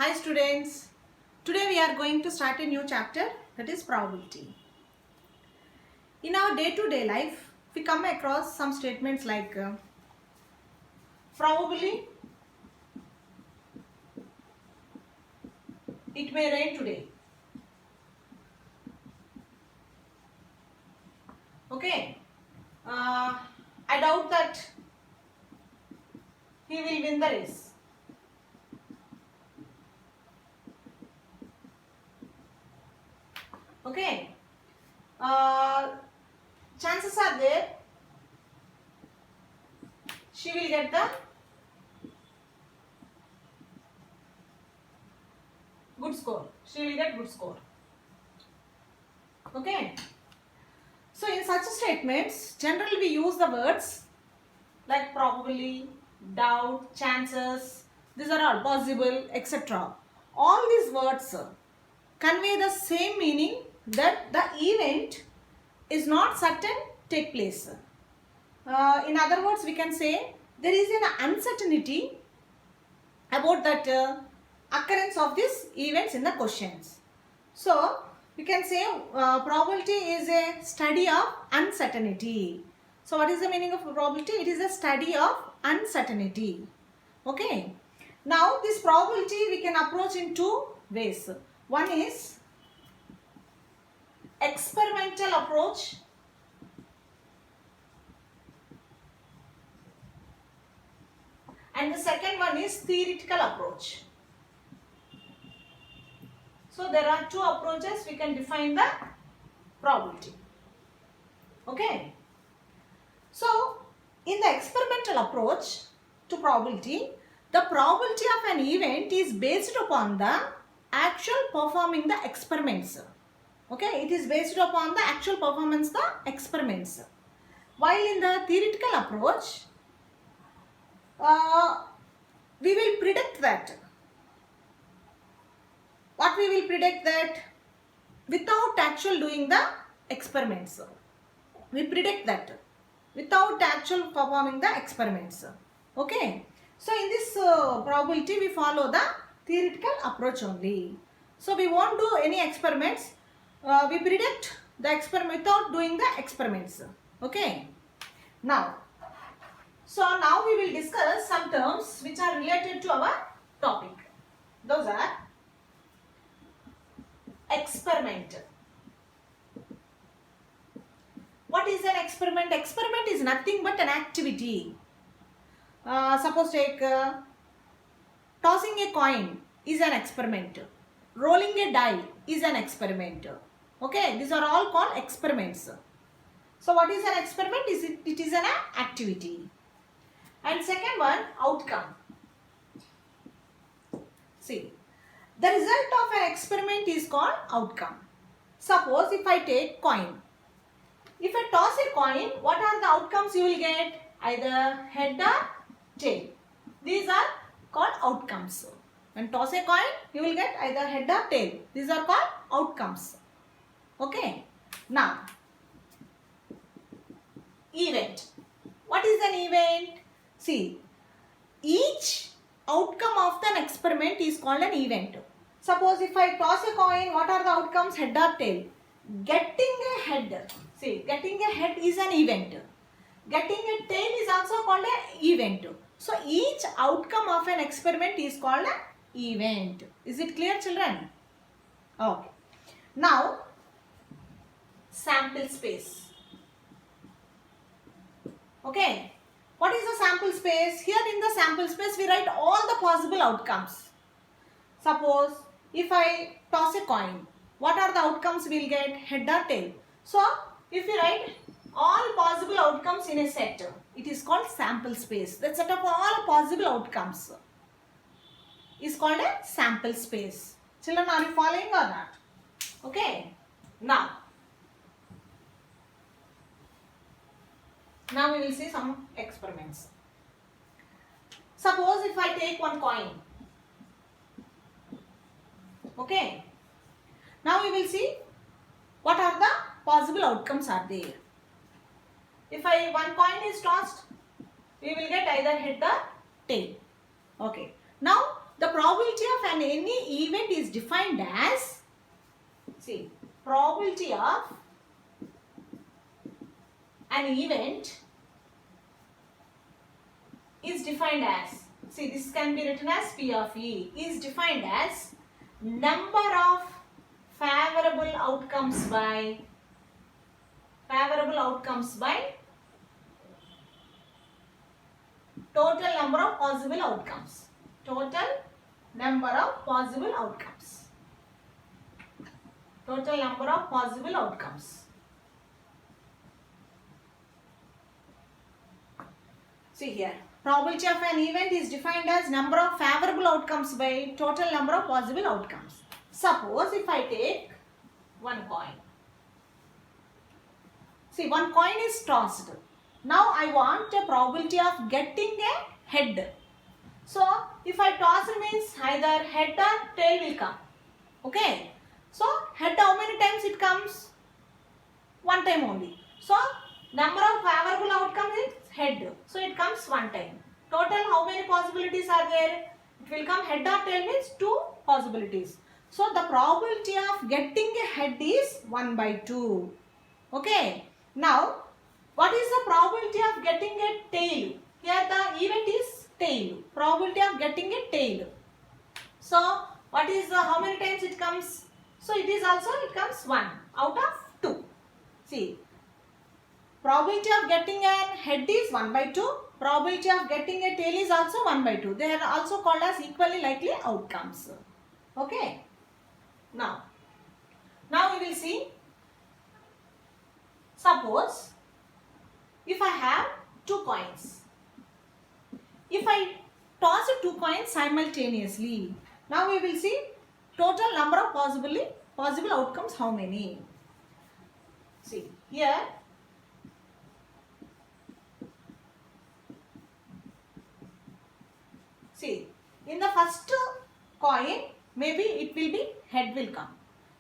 Hi students, today we are going to start a new chapter, that is probability. In our day-to-day life, we come across some statements like probably it may rain today. Okay, I doubt that he will win the race. Okay, chances are there she will get the good score. She will get good score. Okay. So in such statements, generally we use the words like probably, doubt, chances, these are all possible, etc. All these words convey the same meaning that the event is not certain take place. In other words, we can say there is an uncertainty about that occurrence of these events in the questions. So, we can say probability is a study of uncertainty. So, what is the meaning of probability? It is a study of uncertainty. Okay. Now, this probability we can approach in two ways. One is experimental approach. And the second one is theoretical approach. So, there are two approaches we can define the probability. Okay. So, in the experimental approach to probability, the probability of an event is based upon the actual performing the experiments. Okay, it is based upon the actual performance the experiments. While in the theoretical approach, we will predict that. What we will predict that without actual doing the experiments. We predict that without actual performing the experiments. Okay. So in this probability we follow the theoretical approach only. So we won't do any experiments. We predict the experiment without doing the experiments. Okay. Now we will discuss some terms which are related to our topic. Those are experiment. What is an experiment? Experiment is nothing but an activity. Suppose take tossing a coin is an experiment. Rolling a die is an experiment. Okay, these are all called experiments. So what is an experiment? It is an activity. And second one, outcome. See, the result of an experiment is called outcome. Suppose if I take coin. If I toss a coin, what are the outcomes you will get? Either head or tail. These are called outcomes. When toss a coin, you will get either head or tail. These are called outcomes. Okay. Now, event. What is an event? See, each outcome of an experiment is called an event. Suppose if I toss a coin, what are the outcomes? Head or tail? Getting a head. See, getting a head is an event. Getting a tail is also called an event. So, each outcome of an experiment is called an event. Is it clear, children? Okay. Now, sample space. Okay. What is the sample space? Here in the sample space, we write all the possible outcomes. Suppose, if I toss a coin, what are the outcomes we will get? Head or tail? So, if you write all possible outcomes in a set, it is called sample space. The set of all possible outcomes is called a sample space. Children, are you following or not? Okay. Now we will see some experiments. Suppose if I take one coin. Okay. Now we will see what are the possible outcomes are there. If one coin is tossed, we will get either head or tail. Okay. Now The probability of any event is defined as, see, probability of an event is defined as, see, this can be written as P of E, is defined as number of favorable outcomes by total number of possible outcomes. Total number of possible outcomes. Total number of possible outcomes. See here, probability of an event is defined as number of favorable outcomes by total number of possible outcomes. Suppose if I take one coin. See, one coin is tossed. Now I want a probability of getting a head. So if I toss it means either head or tail will come. Okay. So head, how many times it comes? One time only. So number of favorable outcomes is head. So it comes one time. Total how many possibilities are there? It will come head or tail means two possibilities. So the probability of getting a head is 1 by 2. Okay. Now what is the probability of getting a tail? Here the event is tail. Probability of getting a tail. So what is how many times it comes? So it comes 1 out of 2. See, probability of getting a head is 1 by 2. Probability of getting a tail is also 1 by 2. They are also called as equally likely outcomes. Okay. Now we will see. Suppose if I have 2 coins. If I toss 2 coins simultaneously, now we will see total number of possible outcomes how many. See here, see, in the first coin maybe it will be head will come.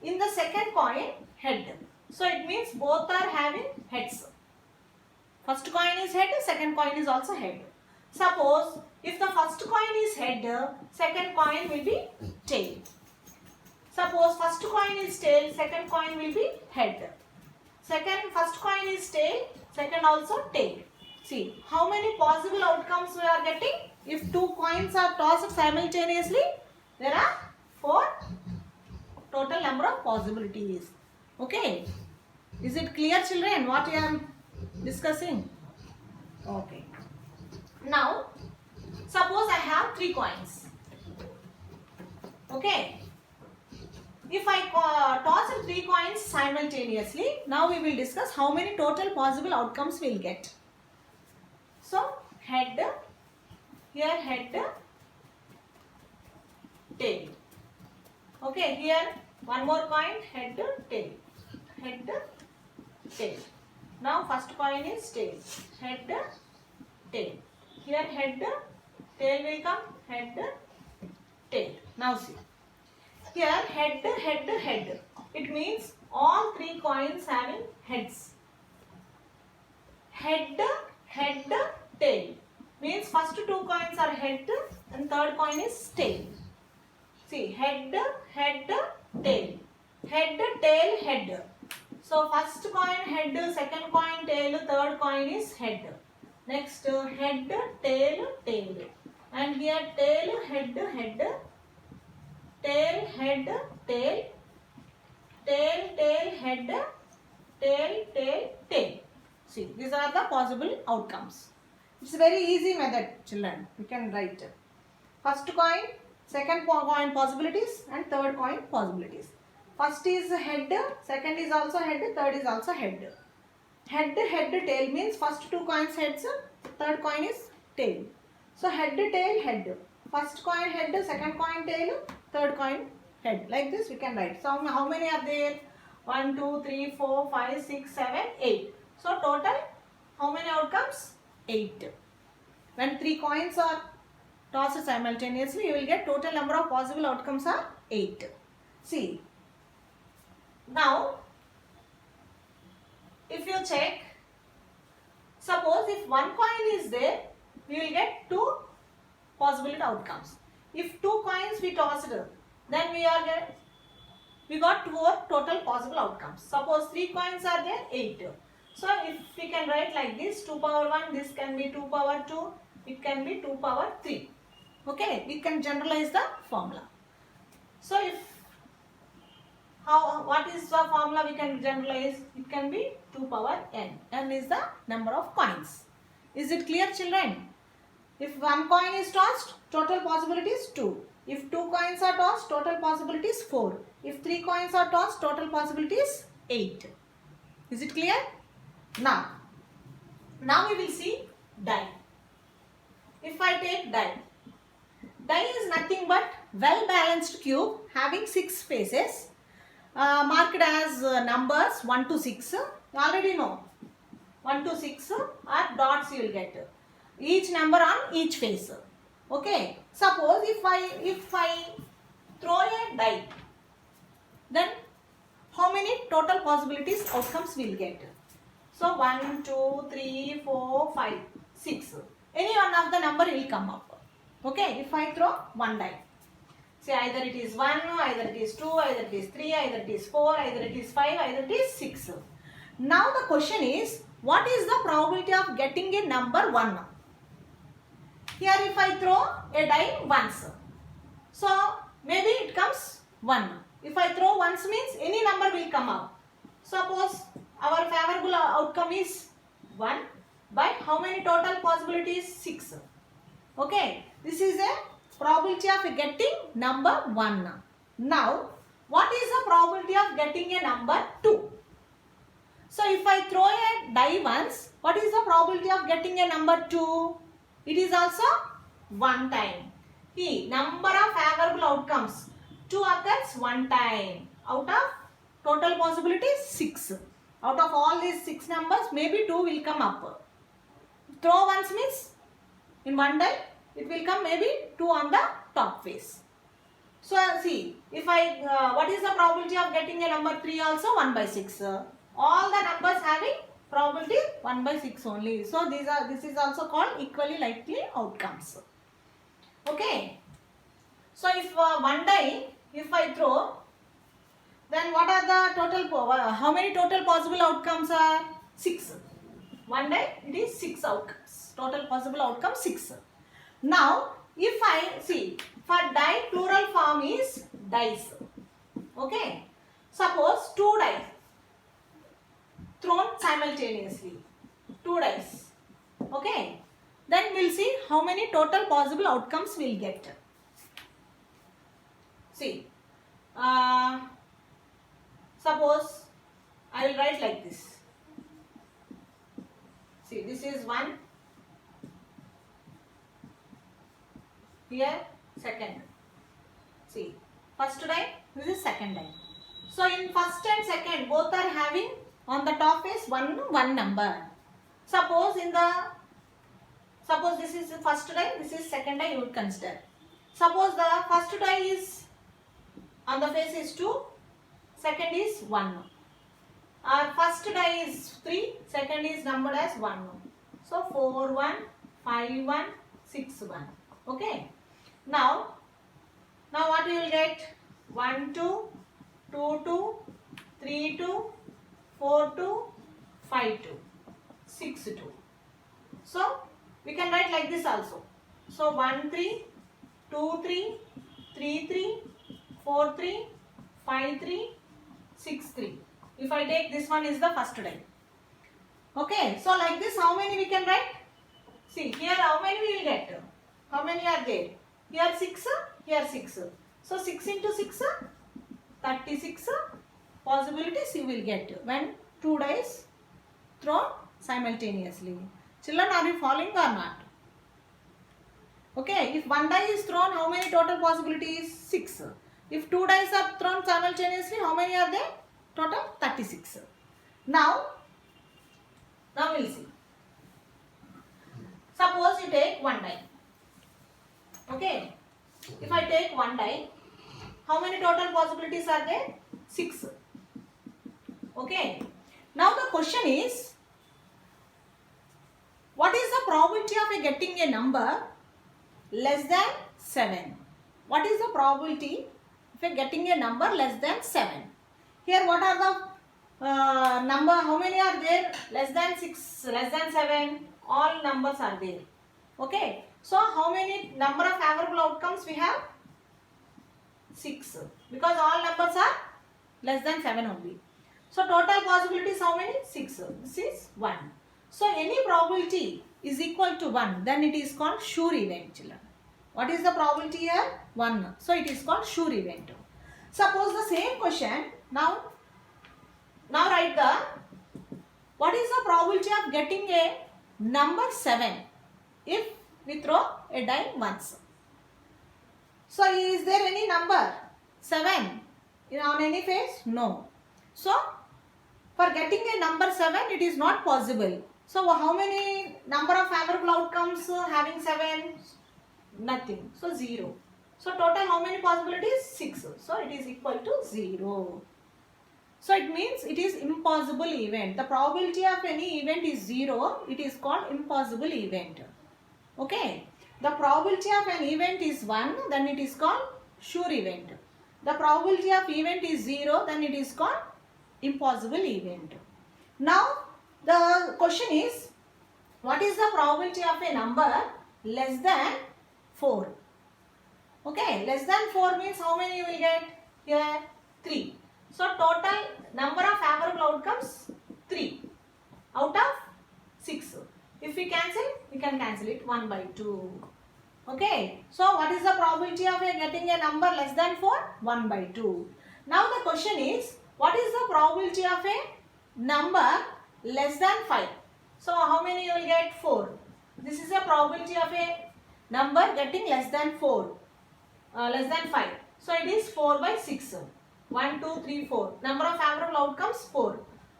In the second coin head. So it means both are having heads. First coin is head, second coin is also head. Suppose if the first coin is head, second coin will be tail. Suppose first coin is tail, second coin will be head. First coin is tail, second also tail. See, how many possible outcomes we are getting? If 2 coins are tossed simultaneously, there are 4 total number of possibilities. Okay. Is it clear, children, what I am discussing? Okay. Now, suppose I have 3 coins. Okay. If I toss 3 coins simultaneously, now we will discuss how many total possible outcomes we will get. So, head, here head, tail. Okay, here one more coin, head, tail. Head, tail. Now first coin is tail. Head, tail. Here head, tail will come, head, tail. Now see. Here head, head, head. It means all 3 coins having heads. Head, head, tail. Means first 2 coins are head and third coin is tail. See, head, head, tail. Head, tail, head. So first coin head, second coin tail, third coin is head. Next head, tail, tail. And here tail, head, head. Tail, head, tail. Tail, tail, head. Tail, tail, tail. See, these are the possible outcomes. It's a very easy method, children. You can write. First coin, second coin possibilities and third coin possibilities. First is head, second is also head, third is also head. Head, head, tail means first 2 coins heads, third coin is tail. So head, tail, head. First coin head, second coin tail, third coin head. Like this we can write. So how many are there? 1, 2, 3, 4, 5, 6, 7, 8. So total how many outcomes? 8. When 3 coins are tossed simultaneously, you will get total number of possible outcomes are 8. See. Now, if you check, suppose if 1 coin is there, we will get 2 possible outcomes. If 2 coins we tossed, then we got 4 total possible outcomes. Suppose 3 coins are there, 8. So if we can write like this, 2 power 1, this can be 2 power 2, it can be 2 power 3. Okay, we can generalize the formula. So what is the formula we can generalize? It can be 2 power n. N is the number of coins. Is it clear, children? If 1 coin is tossed, total possibility is 2. If 2 coins are tossed, total possibility is 4. If 3 coins are tossed, total possibility is 8. Is it clear? Now we will see die. If I take die is nothing but well balanced cube having 6 faces, marked as numbers 1 to 6. You already know 1 to 6 are dots you will get. Each number on each face. Okay. Suppose if I throw a die, then how many total possibilities outcomes we will get? So 1, 2, 3, 4, 5, 6. Any one of the number will come up. Okay. If I throw one die, say either it is 1, either it is 2, either it is 3, either it is 4, either it is 5, either it is 6. Now the question is, what is the probability of getting a number 1? Here if I throw a die once, so maybe it comes 1. If I throw once means any number will come up. Suppose our favorable outcome is 1, but how many total possibilities? 6. Okay, this is a probability of getting number 1. Now, what is the probability of getting a number 2? So, if I throw a die once, what is the probability of getting a number 2? It is also 1 time. Number of favorable outcomes, 2 occurs 1 time. Out of total possibilities 6. Out of all these 6 numbers, maybe 2 will come up. Throw once means in one die it will come maybe 2 on the top face. So see, if what is the probability of getting a number 3 also? 1 by 6. All the numbers having probability 1 by 6 only. So this is also called equally likely outcomes. Okay. So if one die, if I throw, then what are the total, how many total possible outcomes are? 6. One die, it is 6 outcomes. Total possible outcome 6. Now, if I see, for die plural form is dice. Okay. Suppose 2 dice thrown simultaneously. 2 dice. Okay. Then we'll see how many total possible outcomes we'll get. See. Suppose I will write like this. See, this is 1. Here, second. See, first die, this is second die. So, in first and second, both are having on the top is one number. Suppose this is the first die, this is second die, you would consider. Suppose the first die is on the face is 2, second is 1. Our first die is 3, second is numbered as 1. So 4, 1, 5, 1, 6, 1. Okay. Now what you will get? 1, 2, 2, 2, 3, 2, 4, 2, 5, 2, 6, 2. So we can write like this also. So 1, 3, 2, 3, 3, 3, 4, 3, 5, 3, 6, 3. If I take this one is the first die. Okay, so like this how many we can write? See here how many we will get? How many are there? Here 6, here 6. So 6 into 6, 36 possibilities you will get when 2 dice thrown simultaneously. Children, are you following or not? Okay, if 1 die is thrown, how many total possibilities? 6. If 2 dice are thrown simultaneously, how many are there? Total 36. Now we'll see. Suppose you take 1 die. Okay. If I take 1 die, how many total possibilities are there? 6. Okay. Now the question is, what is the probability of getting a number less than 7? what is the probability if you are getting a number less than 7? Here what are the number, how many are there? Less than 6, less than 7, all numbers are there. Okay. So how many number of favorable outcomes we have? 6, because all numbers are less than 7 only. So total possibilities how many? 6. This is 1. So any probability is equal to 1, then it is called sure event, children. What is the probability here? 1. So it is called sure event. Suppose the same question, now write what is the probability of getting a number 7 if we throw a die once. So is there any number 7 on any face? No. So for getting a number 7, it is not possible. So how many number of favorable outcomes having 7? Nothing. So 0. So total how many possibilities? 6. So it is equal to 0. So it means it is impossible event. The probability of any event is 0. It is called impossible event. Okay. The probability of an event is 1. Then it is called sure event. The probability of event is 0. Then it is called impossible event. Now the question is, what is the probability of a number less than 4? Okay, less than 4 means how many you will get? Here 3. So total number of favorable outcomes 3 out of 6. If we cancel, we can cancel it 1 by 2. Okay, so what is the probability of getting a number less than 4? 1 by 2. Now the question is, what is the probability of a number less than 5? So how many you will get? 4. This is a probability of a number getting less than 4, less than 5. So it is 4 by 6. 1, 2, 3, 4. Number of favorable outcomes 4.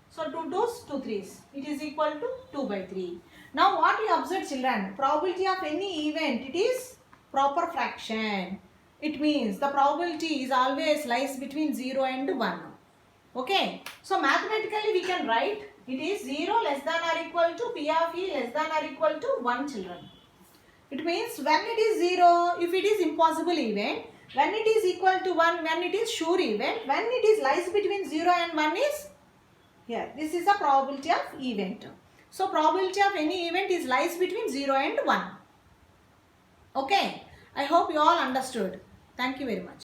So 2 2s, 2 3s. It is equal to 2 by 3. Now what we observe, children? Probability of any event, it is proper fraction. It means the probability is always lies between 0 and 1. Okay. So mathematically we can write it is 0 less than or equal to P of E less than or equal to 1, children. It means when it is 0, if it is impossible event, when it is equal to 1, when it is sure event, when it is lies between 0 and 1 is here. This is the probability of event. So probability of any event is lies between 0 and 1. Okay. I hope you all understood. Thank you very much.